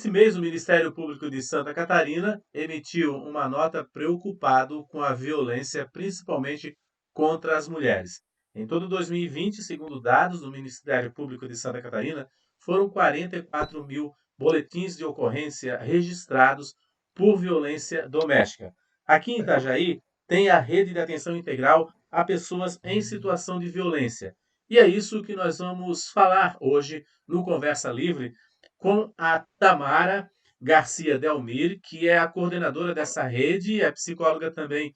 Nesse mês, o Ministério Público de Santa Catarina emitiu uma nota preocupado com a violência, principalmente contra as mulheres. Em todo 2020, segundo dados do Ministério Público de Santa Catarina, foram 44 mil boletins de ocorrência registrados por violência doméstica. Aqui em Itajaí, tem a rede de atenção integral a pessoas em situação de violência. E é isso que nós vamos falar hoje no Conversa Livre com a Tamara Garcia Delmir, que é a coordenadora dessa rede, é psicóloga também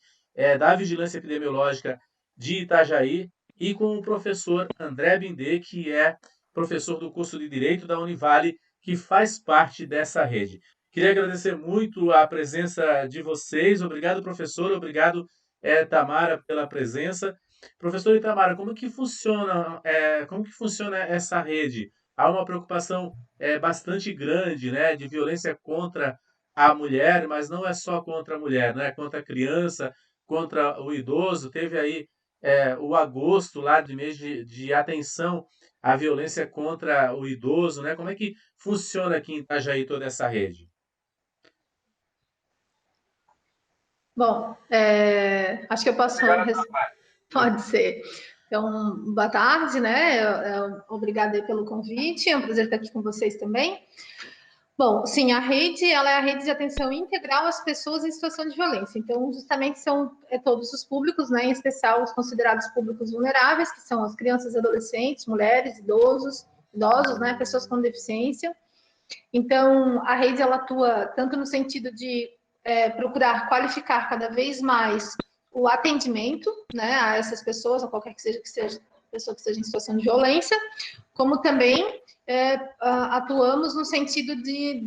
da Vigilância Epidemiológica de Itajaí, e com o professor André Bindê, que é professor do curso de Direito da Univale, que faz parte dessa rede. Queria agradecer muito a presença de vocês. Obrigado, professor. Obrigado, Tamara, pela presença. Professor e Tamara, como que funciona essa rede? Há uma preocupação bastante grande, né, de violência contra a mulher, mas não é só contra a mulher, né, contra a criança, contra o idoso. Teve aí o agosto lá de mês de atenção à violência contra o idoso, né? Como é que funciona aqui em Itajaí toda essa rede? Bom, acho que eu posso. Pode ser. Então, boa tarde, né? Obrigada aí pelo convite. É um prazer estar aqui com vocês também. Bom, sim, a rede, ela é a rede de atenção integral às pessoas em situação de violência. Então, justamente são todos os públicos, né? Em especial os considerados públicos vulneráveis, que são as crianças e adolescentes, mulheres, idosos, né? Pessoas com deficiência. Então, a rede ela atua tanto no sentido de procurar qualificar cada vez mais o atendimento, né, a essas pessoas, a qualquer que seja pessoa que esteja em situação de violência, como também atuamos no sentido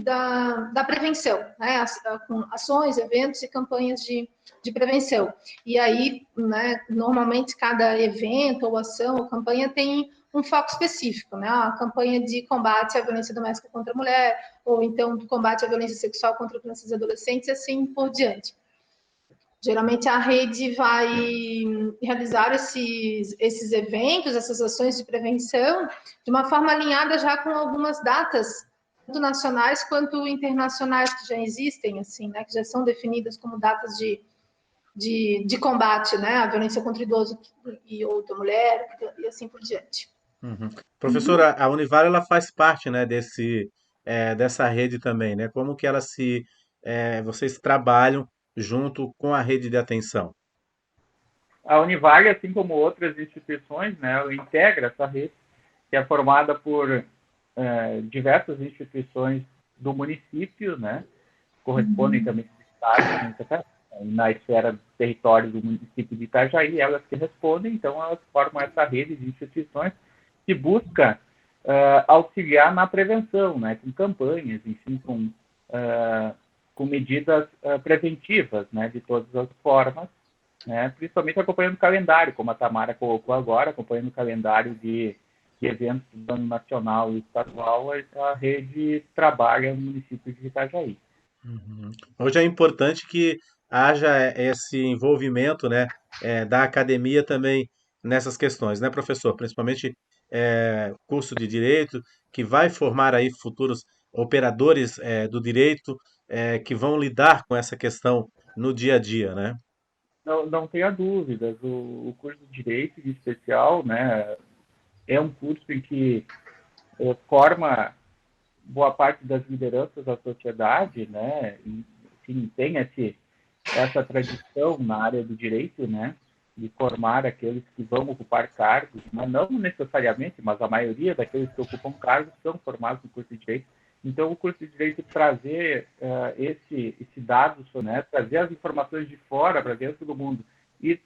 da prevenção, né, com ações, eventos e campanhas de prevenção. E aí, né, normalmente cada evento ou ação ou campanha tem um foco específico, né? A campanha de combate à violência doméstica contra a mulher, ou então de combate à violência sexual contra crianças e adolescentes, e assim por diante. Geralmente a rede vai realizar esses eventos, essas ações de prevenção, de uma forma alinhada já com algumas datas, tanto nacionais quanto internacionais que já existem, assim, né? Que já são definidas como datas de combate, né? À violência contra idoso e outra mulher, e assim por diante. Uhum. Professora, a Univale ela faz parte, né, dessa rede também, né? Como que vocês trabalham junto com a rede de atenção? A Univale, assim como outras instituições, né, ela integra essa rede, que é formada por diversas instituições do município, né, correspondem também ao estado, na esfera do território do município de Itajaí, elas que respondem, então elas formam essa rede de instituições que busca auxiliar na prevenção, né, com campanhas, enfim, com medidas preventivas, né, de todas as formas, né, principalmente acompanhando o calendário, como a Tamara colocou agora, acompanhando o calendário de eventos do ano nacional e estadual, a rede trabalha no município de Itajaí. Uhum. Hoje é importante que haja esse envolvimento, né, da academia também nessas questões, né, professor? Principalmente curso de direito, que vai formar aí futuros operadores do direito que vão lidar com essa questão no dia a dia, né? Não tenha dúvidas, o curso de Direito, em especial, né, é um curso em que forma boa parte das lideranças da sociedade, né, enfim, tem essa tradição na área do direito, né, de formar aqueles que vão ocupar cargos, né, não necessariamente, mas a maioria daqueles que ocupam cargos são formados no curso de direito. Então, o curso de direito trazer esse dado, né, trazer as informações de fora para dentro do mundo e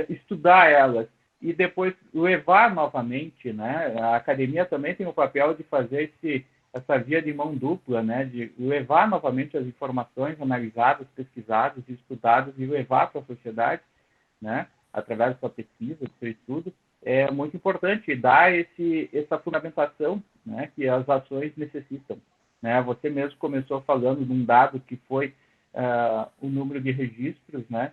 estudar elas e depois levar novamente, né? A academia também tem o papel de fazer essa via de mão dupla, né? De levar novamente as informações analisadas, pesquisadas, estudadas e levar para a sociedade, né? Através da sua pesquisa, do seu estudo, é muito importante dar essa fundamentação, né? Que as ações necessitam, né? Você mesmo começou falando de um dado que foi o número de registros, né?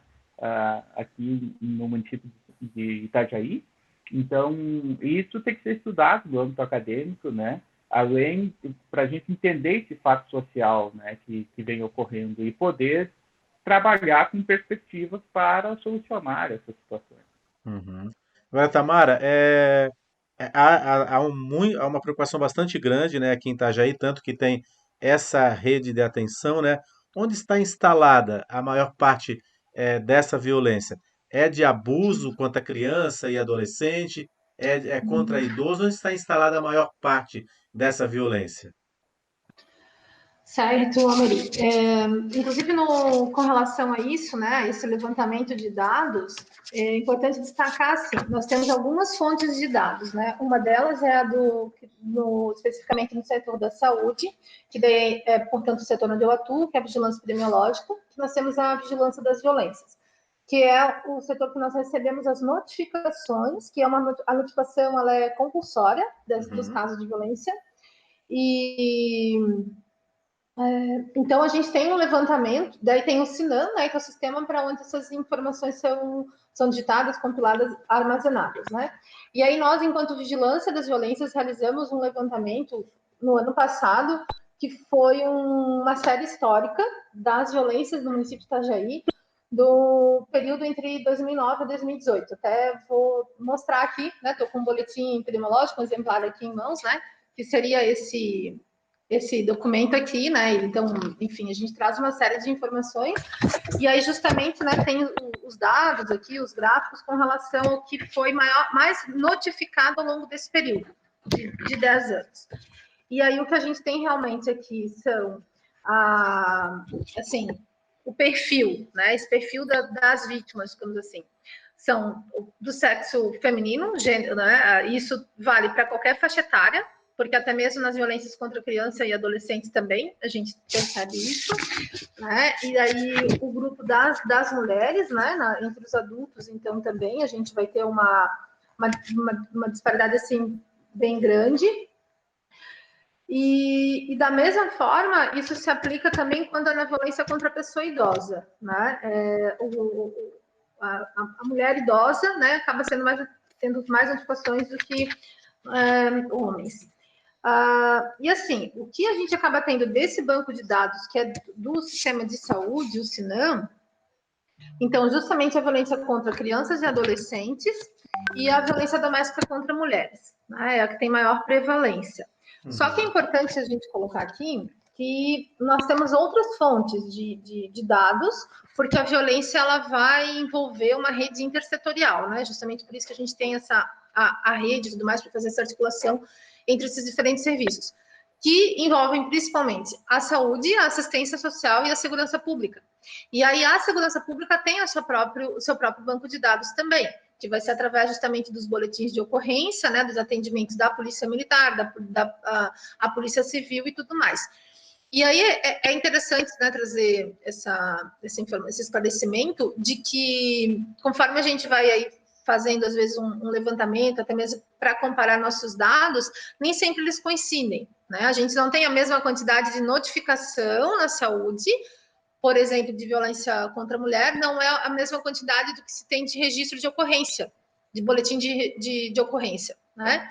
Aqui no município de Itajaí. Então, isso tem que ser estudado no âmbito acadêmico, né? além para a gente entender esse fato social, né, que vem ocorrendo e poder trabalhar com perspectivas para solucionar essas situações. Uhum. Agora, Tamara, há uma preocupação bastante grande, né, aqui em Itajaí, tanto que tem essa rede de atenção, né? Onde está instalada a maior parte dessa violência? É de abuso contra criança e adolescente? É contra idoso? Onde está instalada a maior parte dessa violência? Certo, Amori. Inclusive, com relação a isso, né, esse levantamento de dados, é importante destacar, assim, nós temos algumas fontes de dados, né? Uma delas é a especificamente no setor da saúde, que daí é, portanto, o setor onde eu atuo, que é a vigilância epidemiológica, que nós temos a vigilância das violências, que é o setor que nós recebemos as notificações, que a notificação ela é compulsória dos Uhum. casos de violência, e então, a gente tem um levantamento, daí tem o SINAM, né, que é o sistema para onde essas informações são digitadas, compiladas, armazenadas, né? E aí nós, enquanto Vigilância das Violências, realizamos um levantamento no ano passado, que foi uma série histórica das violências no município de Itajaí, do período entre 2009 e 2018. Até vou mostrar aqui, né, estou com um boletim epidemiológico, um exemplar aqui em mãos, né, que seria esse documento aqui, né? Então, enfim, a gente traz uma série de informações e aí justamente, né, tem os dados aqui, os gráficos com relação ao que foi mais notificado ao longo desse período de 10 anos. E aí o que a gente tem realmente aqui são assim, o perfil, né? Esse perfil das vítimas, digamos assim, são do sexo feminino, gênero, né? Isso vale para qualquer faixa etária, porque até mesmo nas violências contra criança e adolescentes também a gente percebe isso, né? E aí o grupo das mulheres, né? Entre os adultos, então também a gente vai ter uma disparidade assim bem grande. E da mesma forma, isso se aplica também quando é na violência contra a pessoa idosa, né? A mulher idosa, né, acaba tendo mais notificações do que homens. E assim, o que a gente acaba tendo desse banco de dados, que é do sistema de saúde, o SINAM, então, justamente a violência contra crianças e adolescentes e a violência doméstica contra mulheres, né, é a que tem maior prevalência. Só que é importante a gente colocar aqui que nós temos outras fontes de dados, porque a violência ela vai envolver uma rede intersetorial, né? Justamente por isso que a gente tem a rede e tudo mais para fazer essa articulação entre esses diferentes serviços, que envolvem principalmente a saúde, a assistência social e a segurança pública. E aí a segurança pública tem o seu próprio banco de dados também, que vai ser através justamente dos boletins de ocorrência, né, dos atendimentos da Polícia Militar, a Polícia Civil e tudo mais. E aí é interessante, né, trazer esse esclarecimento de que, conforme a gente vai aí fazendo, às vezes, um levantamento, até mesmo para comparar nossos dados, nem sempre eles coincidem, né? A gente não tem a mesma quantidade de notificação na saúde, por exemplo, de violência contra a mulher, não é a mesma quantidade do que se tem de registro de ocorrência, de boletim de ocorrência, né?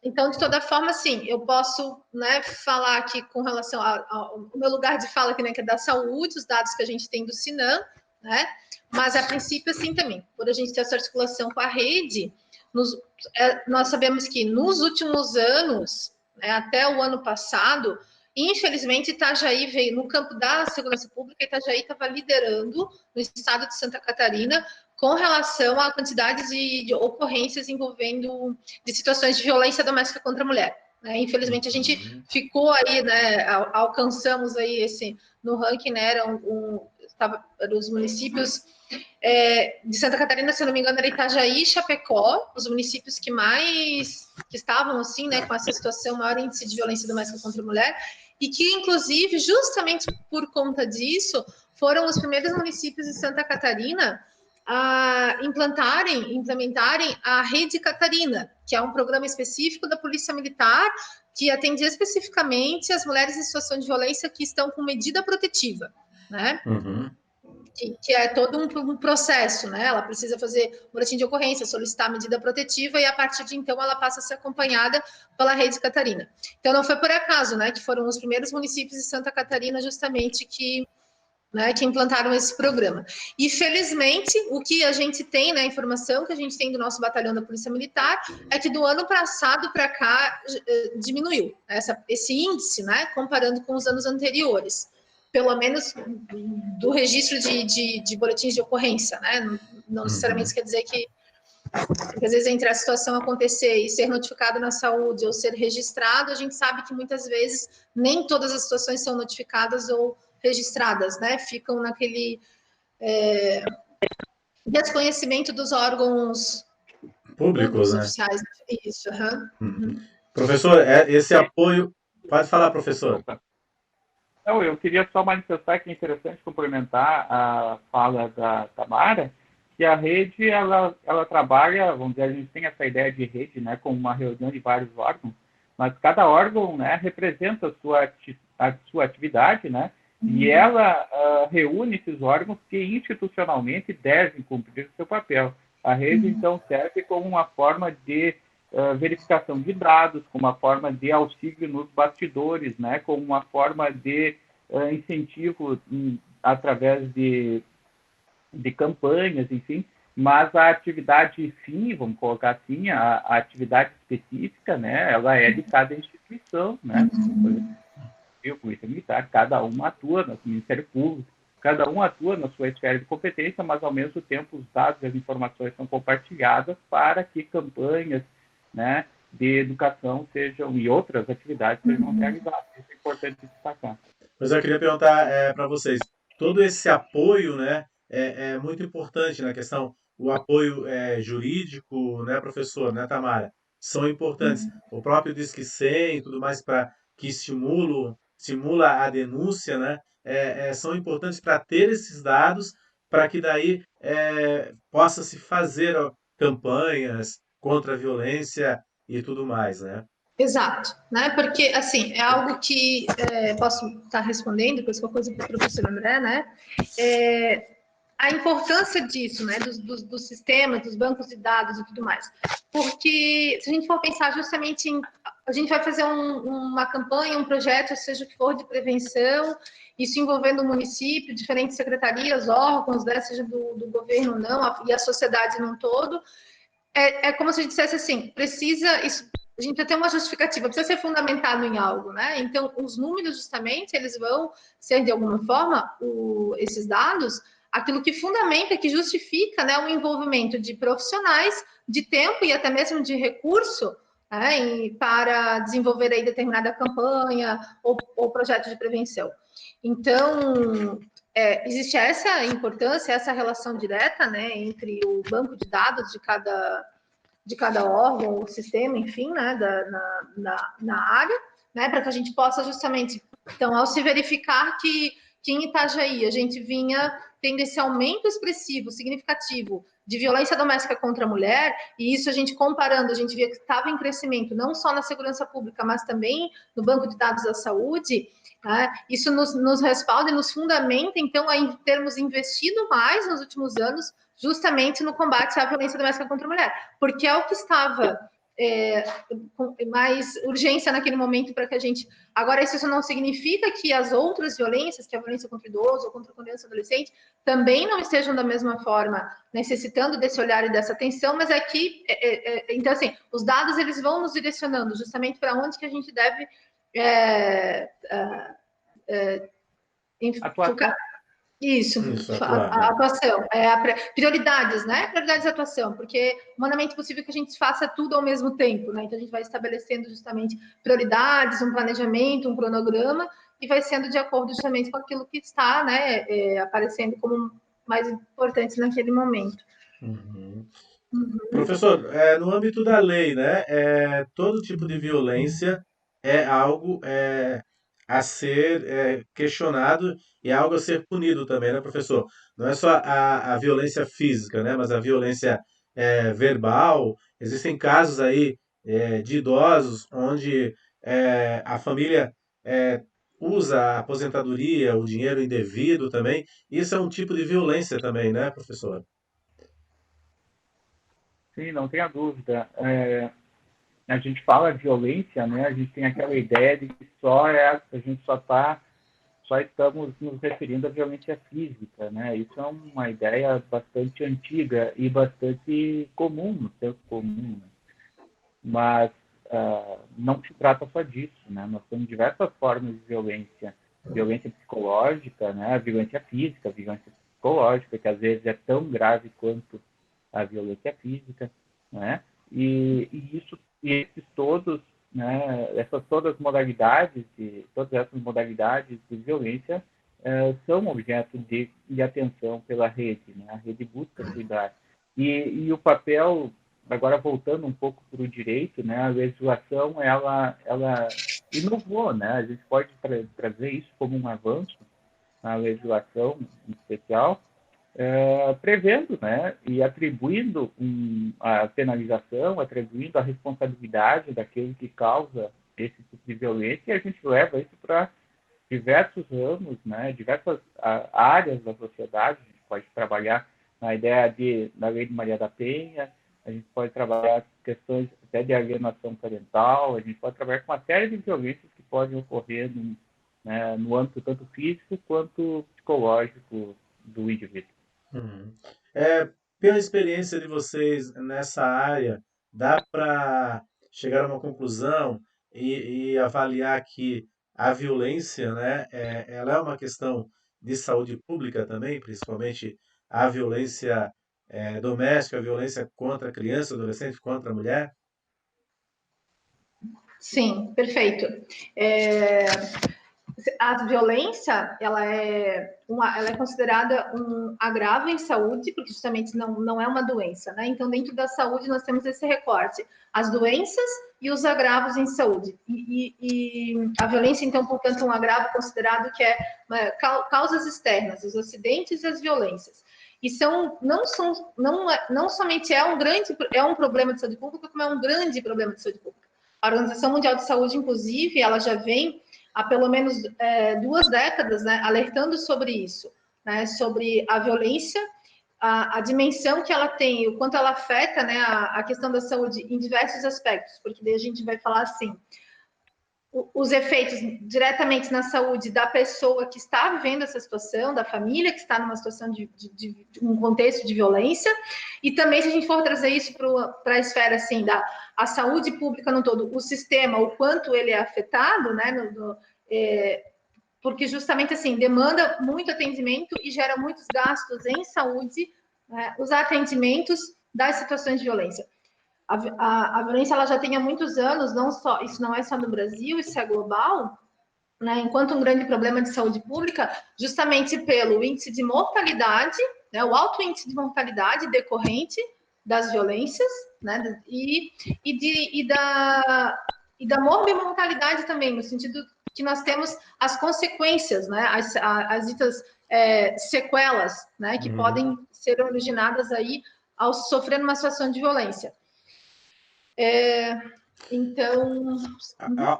Então, de toda forma, sim, eu posso, né, falar aqui com relação ao meu lugar de fala aqui, né, que é da saúde, os dados que a gente tem do SINAM, né? Mas, a princípio, assim também, por a gente ter essa articulação com a rede, nós sabemos que nos últimos anos, né, até o ano passado, infelizmente, Itajaí veio no campo da segurança pública, Itajaí estava liderando no estado de Santa Catarina com relação à quantidade de ocorrências envolvendo de situações de violência doméstica contra a mulher. Né? Infelizmente, a gente ficou aí, né, alcançamos aí no ranking, né, eram os municípios de Santa Catarina, se eu não me engano, era Itajaí e Chapecó, os municípios que estavam assim, né, com essa situação, maior índice de violência doméstica contra a mulher, e que, inclusive, justamente por conta disso, foram os primeiros municípios de Santa Catarina a implementarem a Rede Catarina, que é um programa específico da Polícia Militar que atendia especificamente as mulheres em situação de violência que estão com medida protetiva, né? Uhum. que é todo um processo, né? Ela precisa fazer boletim de ocorrência, solicitar medida protetiva e a partir de então ela passa a ser acompanhada pela Rede Catarina. Então não foi por acaso, né, que foram os primeiros municípios de Santa Catarina justamente que implantaram esse programa. E, felizmente, o que a gente tem, né, a informação que a gente tem do nosso batalhão da Polícia Militar, é que do ano passado para cá diminuiu esse índice, né, comparando com os anos anteriores. Pelo menos do registro de boletins de ocorrência, né? Não necessariamente isso quer dizer que às vezes entre a situação acontecer e ser notificado na saúde ou ser registrado, a gente sabe que muitas vezes nem todas as situações são notificadas ou registradas, né? Ficam naquele desconhecimento dos órgãos Públicos, públicos né? oficiais. Isso. Professor, esse apoio... Pode falar, professor. Não, eu queria só manifestar que é interessante complementar a fala da Tamara, que a rede, ela trabalha, vamos dizer, a gente tem essa ideia de rede, né, como uma reunião de vários órgãos, mas cada órgão, né, representa a sua atividade, né, e ela reúne esses órgãos que institucionalmente devem cumprir o seu papel. A rede, então, serve como uma forma de verificação de dados, como uma forma de auxílio nos bastidores, né, como uma forma de incentivo através de campanhas, enfim, mas a atividade fim, vamos colocar assim, a atividade específica, né, ela é de cada instituição, né, a Polícia Militar, cada um atua no Ministério Público, cada um atua na sua esfera de competência, mas ao mesmo tempo os dados e as informações são compartilhadas para que campanhas, né, de educação sejam e outras atividades sejam realizadas. Isso é importante destacar. Mas eu queria perguntar para vocês, todo esse apoio, né, é muito importante na questão, o apoio jurídico, né, professor, né, Tamara? São importantes. O próprio Disque 100 e tudo mais para que estimula a denúncia, né, são importantes para ter esses dados, para que daí possa se fazer campanhas contra a violência e tudo mais, né? Exato, né? Porque, assim, é algo que posso estar respondendo, depois qualquer coisa para o professor André, né? A importância disso, né? Do sistema, dos bancos de dados e tudo mais. Porque, se a gente for pensar justamente em... A gente vai fazer uma campanha, um projeto, seja o que for, de prevenção, isso envolvendo o município, diferentes secretarias, órgãos, né? Seja do governo ou não, e a sociedade num todo. É como se a gente dissesse assim, precisa... Isso, a gente precisa ter uma justificativa, precisa ser fundamentado em algo, né? Então, os números, justamente, eles vão ser, de alguma forma, esses dados, aquilo que fundamenta, que justifica, né, o envolvimento de profissionais, de tempo e até mesmo de recurso, né, para desenvolver aí determinada campanha ou projeto de prevenção. Então, existe essa importância, essa relação direta, né, entre o banco de dados de cada órgão, o sistema, enfim, né, na área, né, para que a gente possa justamente, então, ao se verificar que em Itajaí a gente vinha tendo esse aumento expressivo, significativo, de violência doméstica contra a mulher, e isso a gente comparando, a gente via que estava em crescimento, não só na segurança pública, mas também no banco de dados da saúde, né, isso nos respalda e nos fundamenta, então, a termos investido mais nos últimos anos, justamente no combate à violência doméstica contra a mulher, porque é o que estava com mais urgência naquele momento para que a gente... Agora, isso não significa que as outras violências, que a violência contra o idoso ou contra a criança e adolescente, também não estejam da mesma forma necessitando desse olhar e dessa atenção, mas então, assim, os dados, eles vão nos direcionando justamente para onde que a gente deve focar. Isso, a atuação. Prioridades, né? Prioridades de atuação, porque humanamente é possível que a gente faça tudo ao mesmo tempo, né? Então a gente vai estabelecendo justamente prioridades, um planejamento, um cronograma, e vai sendo de acordo justamente com aquilo que está, né, aparecendo como mais importante naquele momento. Professor, no âmbito da lei, né, todo tipo de violência é algo a ser questionado e é algo a ser punido também, né, professor? Não é só a violência física, né, mas a violência verbal. Existem casos aí de idosos onde a família usa a aposentadoria, o dinheiro indevido também. Isso é um tipo de violência também, né, professor? Sim, não tenha dúvida. A gente fala violência, né? A gente tem aquela ideia de que a gente só estamos nos referindo à violência física, né? Isso é uma ideia bastante antiga e bastante comum no senso comum, né? Mas não se trata só disso, né? Nós temos diversas formas de violência, violência psicológica, né? Violência física, violência psicológica, que às vezes é tão grave quanto a violência física, né? E esses todos, né? Essas todas essas modalidades de violência são objeto de atenção pela rede, né? A rede busca cuidar. E o papel, agora voltando um pouco para o direito, né? A legislação, ela inovou, né? A gente pode trazer isso como um avanço na legislação, em especial, prevendo, né, e atribuindo a penalização, atribuindo a responsabilidade daquele que causa esse tipo de violência, e a gente leva isso para diversos ramos, né, diversas áreas da sociedade. A gente pode trabalhar na lei de Maria da Penha, a gente pode trabalhar questões até de alienação parental, a gente pode trabalhar com uma série de violências que podem ocorrer no âmbito tanto físico quanto psicológico do indivíduo. Uhum. Pela experiência de vocês nessa área, dá para chegar a uma conclusão e avaliar que a violência, né, ela é uma questão de saúde pública também, principalmente a violência doméstica, a violência contra a criança, adolescente, contra a mulher? Sim, perfeito. É, a violência, ela é considerada um agravo em saúde, porque justamente não é uma doença, né? Então, dentro da saúde, nós temos esse recorte: as doenças e os agravos em saúde. E a violência, então, portanto, é um agravo considerado que é causas externas, os acidentes e as violências. E não somente é um problema de saúde pública, como é um grande problema de saúde pública. A Organização Mundial de Saúde, inclusive, ela já vem há pelo menos 2 décadas, né, alertando sobre isso, né, sobre a violência, a dimensão que ela tem, o quanto ela afeta, né, a questão da saúde em diversos aspectos, porque daí a gente vai falar assim, os efeitos diretamente na saúde da pessoa que está vivendo essa situação, da família que está numa situação de um contexto de violência, e também se a gente for trazer isso para a esfera assim da a saúde pública no todo, o sistema, o quanto ele é afetado, né, porque justamente assim demanda muito atendimento e gera muitos gastos em saúde, né, os atendimentos das situações de violência. A violência ela já tem há muitos anos, isso não é só no Brasil, isso é global, né, enquanto um grande problema de saúde pública, justamente pelo índice de mortalidade, né, o alto índice de mortalidade decorrente das violências, né, e da morbimortalidade também, no sentido que nós temos as consequências, né, as ditas sequelas, né, que podem ser originadas aí ao sofrer uma situação de violência. Então,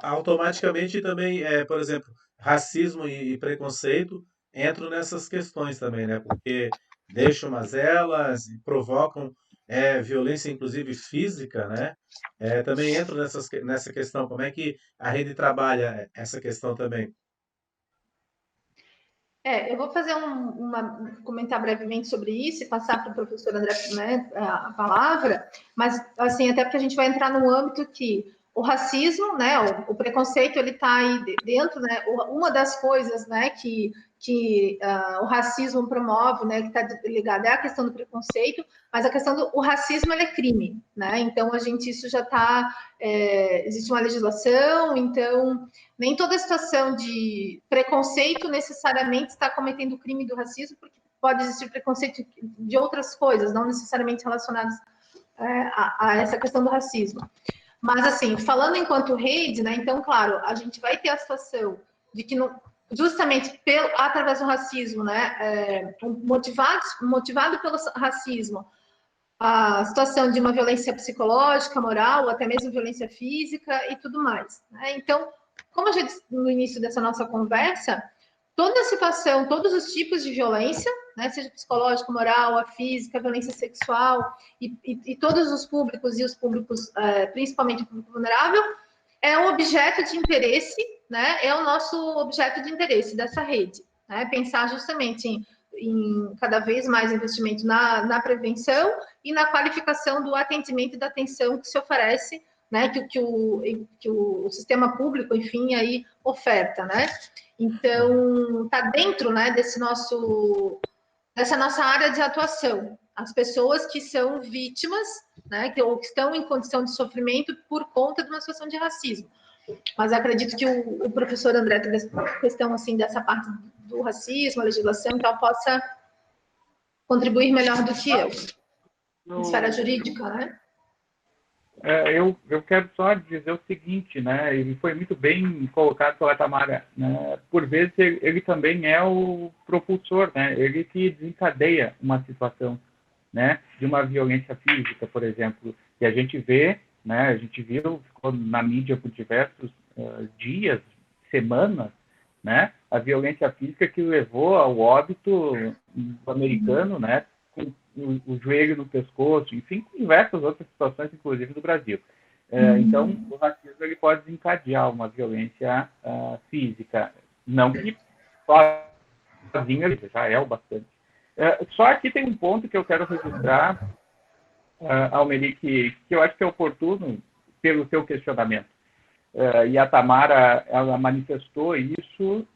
Automaticamente também, por exemplo, racismo e preconceito entram nessas questões também, né? Porque deixam mazelas e provocam violência, inclusive física, né? Também entram nessa questão. Como é que a rede trabalha essa questão também? eu vou fazer comentar brevemente sobre isso e passar para o professor André, né, a palavra, mas assim, até porque a gente vai entrar no âmbito que o racismo, né, o preconceito, ele está aí dentro, né, uma das coisas, né, que o racismo promove, né, que está ligada é a questão do preconceito, mas a questão do racismo, ele é crime, né, então isso já está, existe uma legislação, então nem toda situação de preconceito necessariamente está cometendo o crime do racismo, porque pode existir preconceito de outras coisas, não necessariamente relacionadas a essa questão do racismo. Mas, assim, falando enquanto rede, né, então, claro, a gente vai ter a situação de que, justamente através do racismo, né, motivado pelo racismo, a situação de uma violência psicológica, moral, ou até mesmo violência física e tudo mais. Né? Então, como a gente no início dessa nossa conversa, toda a situação, todos os tipos de violência, né, seja psicológica, moral, a física, a violência sexual, e todos os públicos, e os públicos, principalmente o público vulnerável, é um objeto de interesse, né, é o nosso objeto de interesse dessa rede. Né, pensar justamente em cada vez mais investimento na prevenção e na qualificação do atendimento e da atenção que se oferece, né, que o sistema público, enfim, aí oferta, né? Então, está dentro, né, dessa nossa área de atuação. As pessoas que são vítimas, né, ou que estão em condição de sofrimento por conta de uma situação de racismo. Mas acredito que o professor André, questão assim dessa parte do racismo, a legislação, então possa contribuir melhor do que eu. Na esfera jurídica, né? Eu quero só dizer o seguinte, né? Ele foi muito bem colocado pela Tamara, né? Por vezes ele também é o propulsor, né? Ele que desencadeia uma situação, né? De uma violência física, por exemplo, que a gente vê, né? A gente viu, ficou na mídia por diversos dias, semanas, né? A violência física que levou ao óbito americano, né? Com o joelho no pescoço, enfim, com diversas outras situações, inclusive do Brasil. Então, o racismo ele pode desencadear uma violência física, não que sozinho ele já é o bastante. Só aqui tem um ponto que eu quero registrar, Almeri, que eu acho que é oportuno pelo seu questionamento. E a Tamara, ela manifestou isso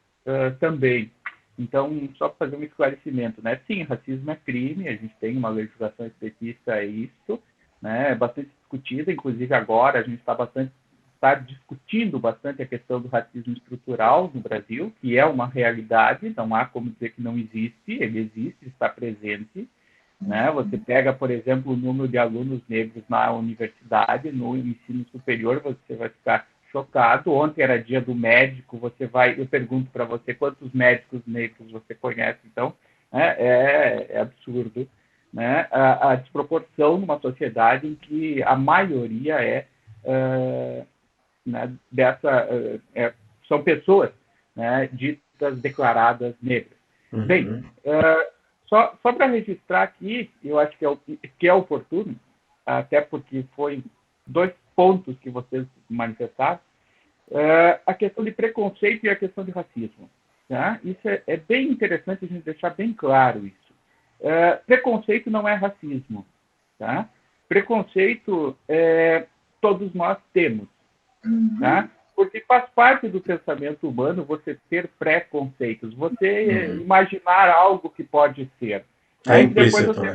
também. Então, só para fazer um esclarecimento, né? Sim, racismo é crime, a gente tem uma legislação específica a isso, né? É bastante discutida, inclusive agora a gente está discutindo bastante a questão do racismo estrutural no Brasil, que é uma realidade, não há como dizer que não existe, ele existe, está presente, né? Você pega, por exemplo, o número de alunos negros na universidade, no ensino superior, você vai ficar chocado. Ontem era dia do médico, eu pergunto para você quantos médicos negros você conhece, então é absurdo, né? A desproporção numa sociedade em que a maioria né, são pessoas, né, ditas declaradas negras. Bem, só para registrar aqui, eu acho que é oportuno, até porque foi 2 pontos que vocês manifestaram, a questão de preconceito e a questão de racismo. Tá? Isso é bem interessante a gente deixar bem claro isso. Preconceito não é racismo. Tá? Preconceito todos nós temos. Tá? Porque faz parte do pensamento humano você ter preconceitos, você imaginar algo que pode ser. É implícito, né?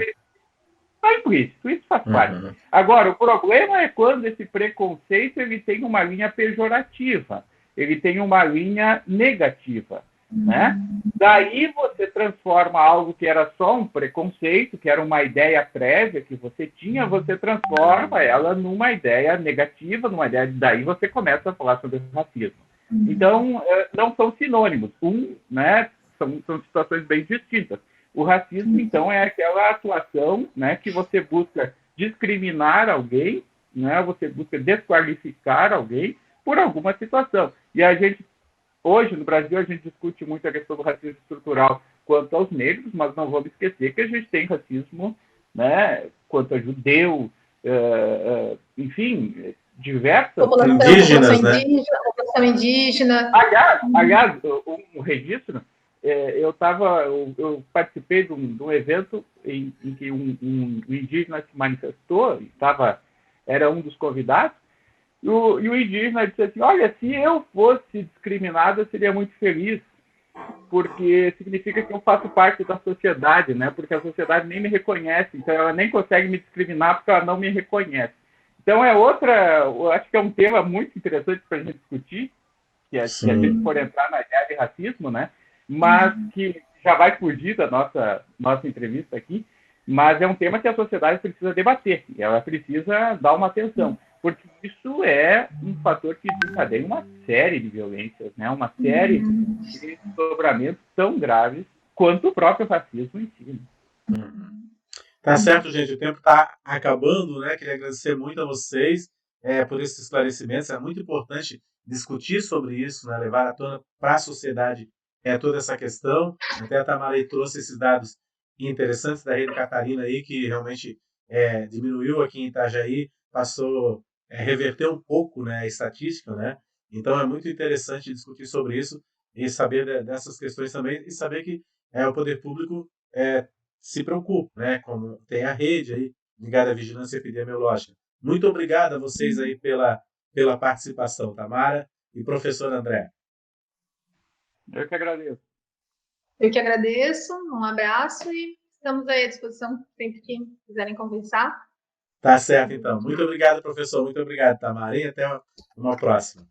É implícito, isso faz parte. Agora, o problema é quando esse preconceito ele tem uma linha pejorativa, ele tem uma linha negativa. Né? Daí você transforma algo que era só um preconceito, que era uma ideia prévia que você tinha, você transforma ela numa ideia negativa, daí você começa a falar sobre racismo. Então, não são sinônimos. Né, são situações bem distintas. O racismo, então, é aquela atuação, né, que você busca discriminar alguém, né, você busca desqualificar alguém por alguma situação. E a gente, hoje, no Brasil, a gente discute muito a questão do racismo estrutural quanto aos negros, mas não vamos esquecer que a gente tem racismo, né, quanto a judeu, enfim, diversas... População indígena. Aliás, um registro... Eu participei de um evento em que um indígena se manifestou, era um dos convidados, e o indígena disse assim, olha, se eu fosse discriminado, eu seria muito feliz, porque significa que eu faço parte da sociedade, né? Porque a sociedade nem me reconhece, então ela nem consegue me discriminar porque ela não me reconhece. Então eu acho que é um tema muito interessante para a gente discutir, se a gente for entrar na ideia de racismo, né? Mas que já vai fugir da nossa entrevista aqui, mas é um tema que a sociedade precisa debater, e ela precisa dar uma atenção, porque isso é um fator que desencadeia uma série de violências, né? Uma série de desdobramentos tão graves quanto o próprio racismo em si. Tá certo, gente, o tempo está acabando, né? Queria agradecer muito a vocês por esses esclarecimentos, é muito importante discutir sobre isso, né, levar à tona para a sociedade toda essa questão. Até a Tamara aí trouxe esses dados interessantes da Rede Catarina aí, que realmente diminuiu aqui em Itajaí, passou reverter um pouco, né, a estatística, né? Então é muito interessante discutir sobre isso e saber dessas questões também e saber que o poder público se preocupa, né? Como tem a rede aí ligada à vigilância epidemiológica. Muito obrigado a vocês aí pela participação, Tamara e professor André. Eu que agradeço. Eu que agradeço, um abraço e estamos aí à disposição sempre que quiserem conversar. Tá certo, então. Muito obrigado, professor. Muito obrigado, Tamara. E até uma próxima.